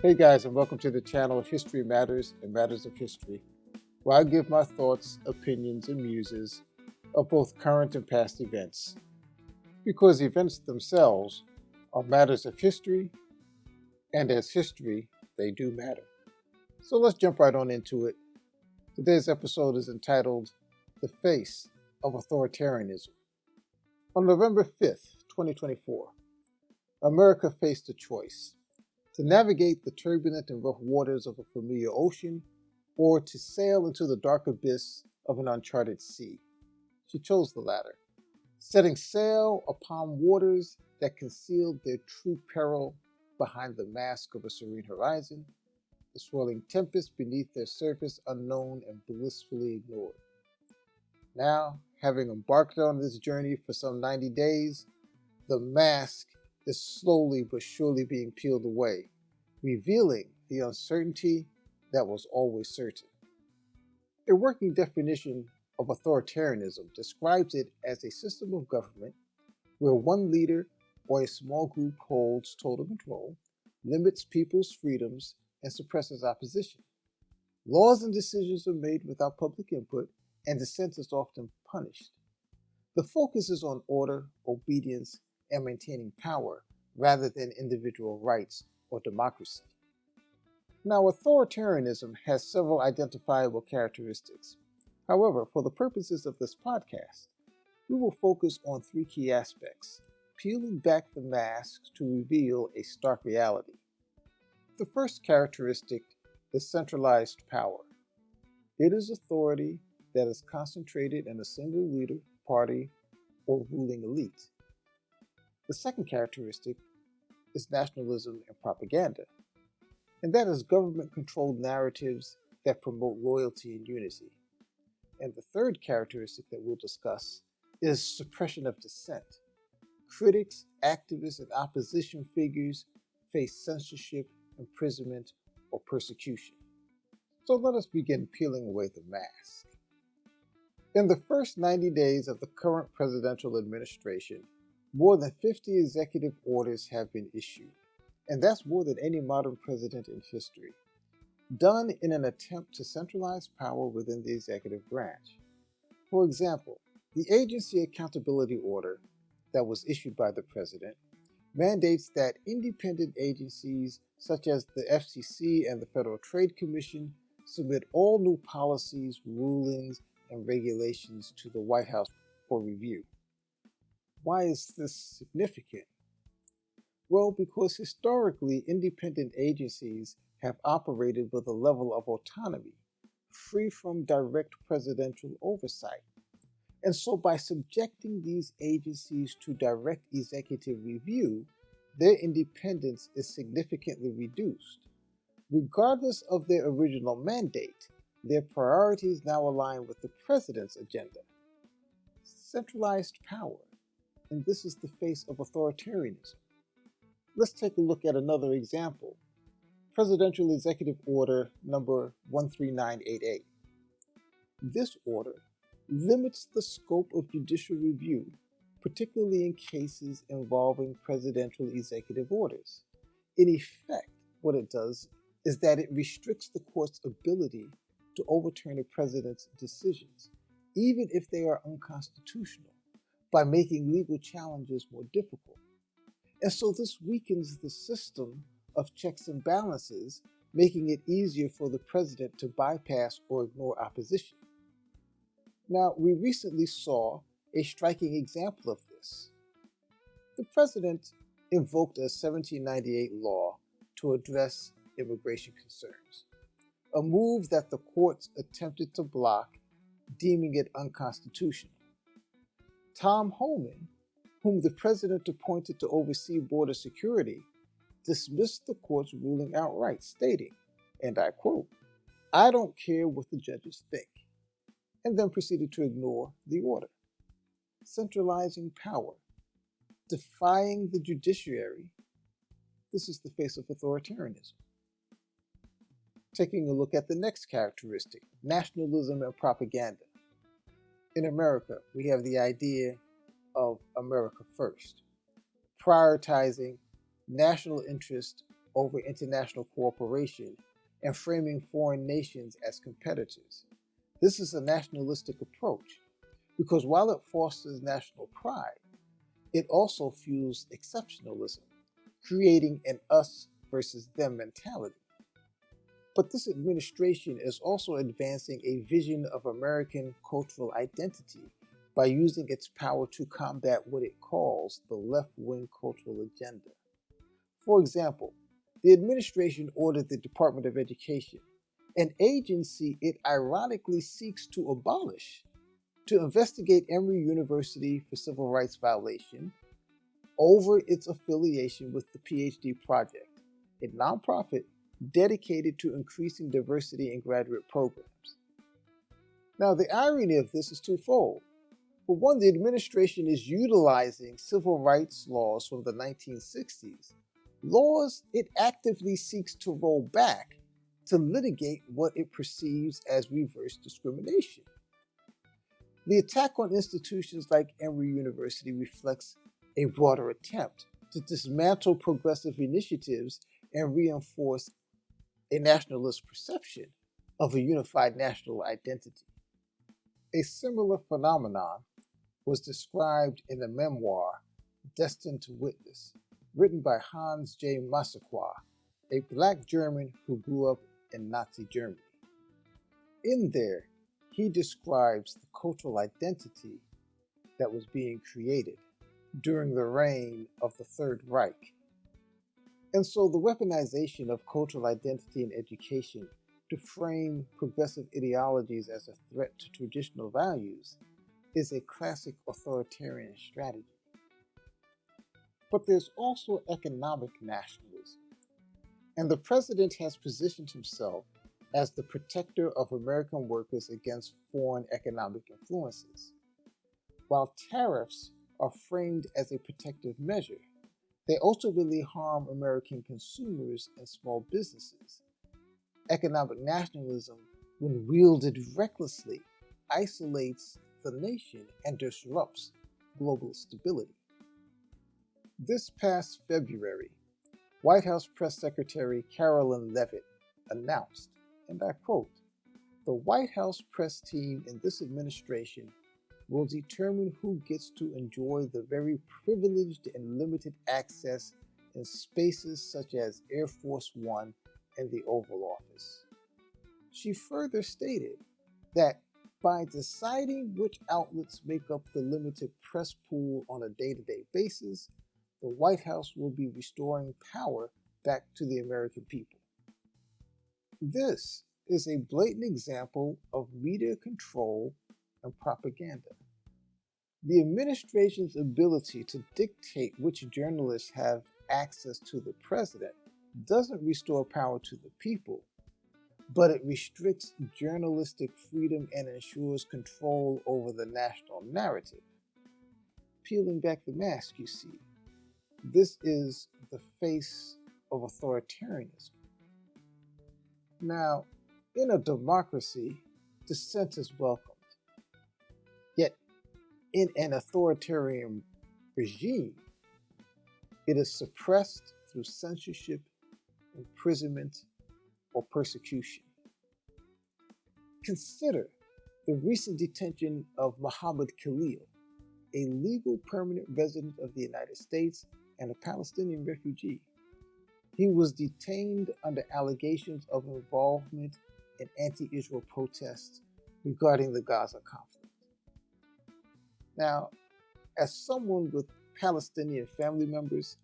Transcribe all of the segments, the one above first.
Hey guys, and welcome to the channel History Matters and Matters of History, where I give my thoughts, opinions, and muses of both current and past events. Because events themselves are matters of history, and as history, they do matter. So let's jump right on into it. Today's episode is entitled The Face of Authoritarianism. On November 5th, 2024, America faced a choice: to navigate the turbulent and rough waters of a familiar ocean, or to sail into the dark abyss of an uncharted sea. She chose the latter, setting sail upon waters that concealed their true peril behind the mask of a serene horizon, the swirling tempest beneath their surface unknown and blissfully ignored. Now, having embarked on this journey for some 90 days, the mask is slowly but surely being peeled away, revealing the uncertainty that was always certain. A working definition of authoritarianism describes it as a system of government where one leader or a small group holds total control, limits people's freedoms, and suppresses opposition. Laws and decisions are made without public input, and dissent is often punished. The focus is on order, obedience, and maintaining power rather than individual rights or democracy. Now, authoritarianism has several identifiable characteristics. However, for the purposes of this podcast, we will focus on three key aspects, peeling back the mask to reveal a stark reality. The first characteristic is centralized power. It is authority that is concentrated in a single leader, party, or ruling elite. The second characteristic is nationalism and propaganda, and that is government-controlled narratives that promote loyalty and unity. And the third characteristic that we'll discuss is suppression of dissent. Critics, activists, and opposition figures face censorship, imprisonment, or persecution. So let us begin peeling away the mask. In the first 90 days of the current presidential administration, more than 50 executive orders have been issued, and that's more than any modern president in history, done in an attempt to centralize power within the executive branch. For example, the Agency Accountability Order that was issued by the president mandates that independent agencies such as the FCC and the Federal Trade Commission submit all new policies, rulings, and regulations to the White House for review. Why is this significant? Well, because historically, independent agencies have operated with a level of autonomy, free from direct presidential oversight. And so by subjecting these agencies to direct executive review, their independence is significantly reduced. Regardless of their original mandate, their priorities now align with the president's agenda. Centralized power, and this is the face of authoritarianism. Let's take a look at another example. Presidential Executive Order number 13988. This order limits the scope of judicial review, particularly in cases involving presidential executive orders. In effect, what it does is that it restricts the court's ability to overturn a president's decisions, even if they are unconstitutional, by making legal challenges more difficult. And so this weakens the system of checks and balances, making it easier for the president to bypass or ignore opposition. Now, we recently saw a striking example of this. The president invoked a 1798 law to address immigration concerns, a move that the courts attempted to block, deeming it unconstitutional. Tom Homan, whom the president appointed to oversee border security, dismissed the court's ruling outright, stating, and I quote, "I don't care what the judges think," and then proceeded to ignore the order. Centralizing power, defying the judiciary, this is the face of authoritarianism. Taking a look at the next characteristic, nationalism and propaganda. In America, we have the idea of America first, prioritizing national interest over international cooperation and framing foreign nations as competitors. This is a nationalistic approach because while it fosters national pride, it also fuels exceptionalism, creating an us versus them mentality. But this administration is also advancing a vision of American cultural identity by using its power to combat what it calls the left-wing cultural agenda. For example, the administration ordered the Department of Education, an agency it ironically seeks to abolish, to investigate Emory University for civil rights violation over its affiliation with the PhD Project, a nonprofit dedicated to increasing diversity in graduate programs. Now, the irony of this is twofold. For one, the administration is utilizing civil rights laws from the 1960s, laws it actively seeks to roll back to litigate what it perceives as reverse discrimination. The attack on institutions like Emory University reflects a broader attempt to dismantle progressive initiatives and reinforce a nationalist perception of a unified national identity. A similar phenomenon was described in the memoir Destined to Witness, written by Hans J. Massaquoi, a Black German who grew up in Nazi Germany. In there, he describes the cultural identity that was being created during the reign of the Third Reich. And so the weaponization of cultural identity in education to frame progressive ideologies as a threat to traditional values is a classic authoritarian strategy. But there's also economic nationalism, and the president has positioned himself as the protector of American workers against foreign economic influences. While tariffs are framed as a protective measure, they ultimately harm American consumers and small businesses. Economic nationalism, when wielded recklessly, isolates the nation and disrupts global stability. This past February, White House Press Secretary Carolyn Leavitt announced, and I quote, "The White House press team in this administration will determine who gets to enjoy the very privileged and limited access in spaces such as Air Force One and the Oval Office." She further stated that by deciding which outlets make up the limited press pool on a day-to-day basis, the White House will be restoring power back to the American people. This is a blatant example of media control and propaganda. The administration's ability to dictate which journalists have access to the president doesn't restore power to the people, but it restricts journalistic freedom and ensures control over the national narrative. Peeling back the mask, you see, this is the face of authoritarianism. Now, in a democracy, dissent is welcomed. Yet, in an authoritarian regime, it is suppressed through censorship, imprisonment, or persecution. Consider the recent detention of Mohammed Khalil, a legal permanent resident of the United States and a Palestinian refugee. He was detained under allegations of involvement in anti-Israel protests regarding the Gaza conflict. Now, as someone with Palestinian family members,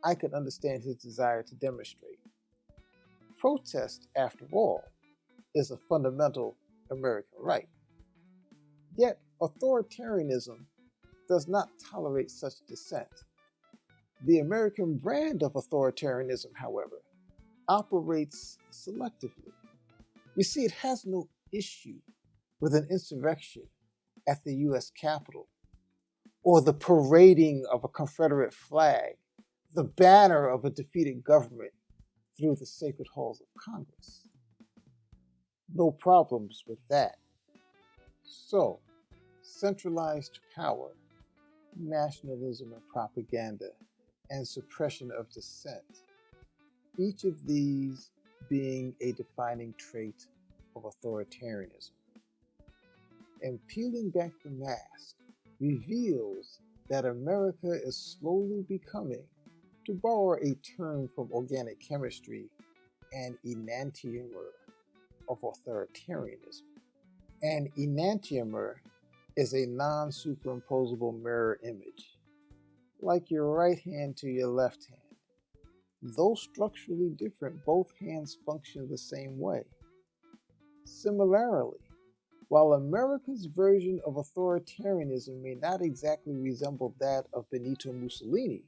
I can understand his desire to demonstrate. Protest, after all, is a fundamental American right. Yet, authoritarianism does not tolerate such dissent. The American brand of authoritarianism, however, operates selectively. You see, it has no issue with an insurrection at the U.S. Capitol, or the parading of a Confederate flag, the banner of a defeated government through the sacred halls of Congress. No problems with that. So, centralized power, nationalism and propaganda, and suppression of dissent. each of these being a defining trait of authoritarianism. And peeling back the mask reveals that America is slowly becoming, to borrow a term from organic chemistry, an enantiomer of authoritarianism. An enantiomer is a non-superimposable mirror image, like your right hand to your left hand. Though structurally different, both hands function the same way. Similarly, while America's version of authoritarianism may not exactly resemble that of Benito Mussolini,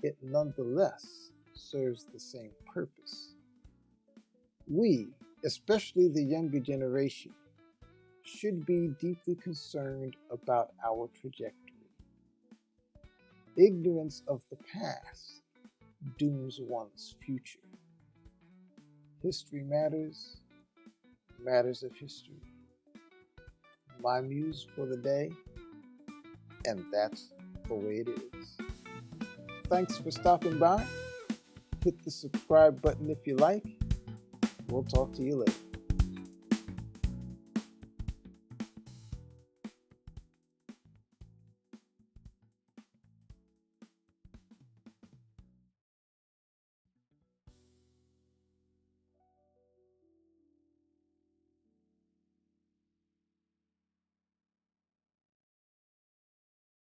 it nonetheless serves the same purpose. We, especially the younger generation, should be deeply concerned about our trajectory. Ignorance of the past dooms one's future. History matters, matters of history. My muse for the day, and that's the way it is. Thanks for stopping by. Hit the subscribe button if you like. We'll talk to you later.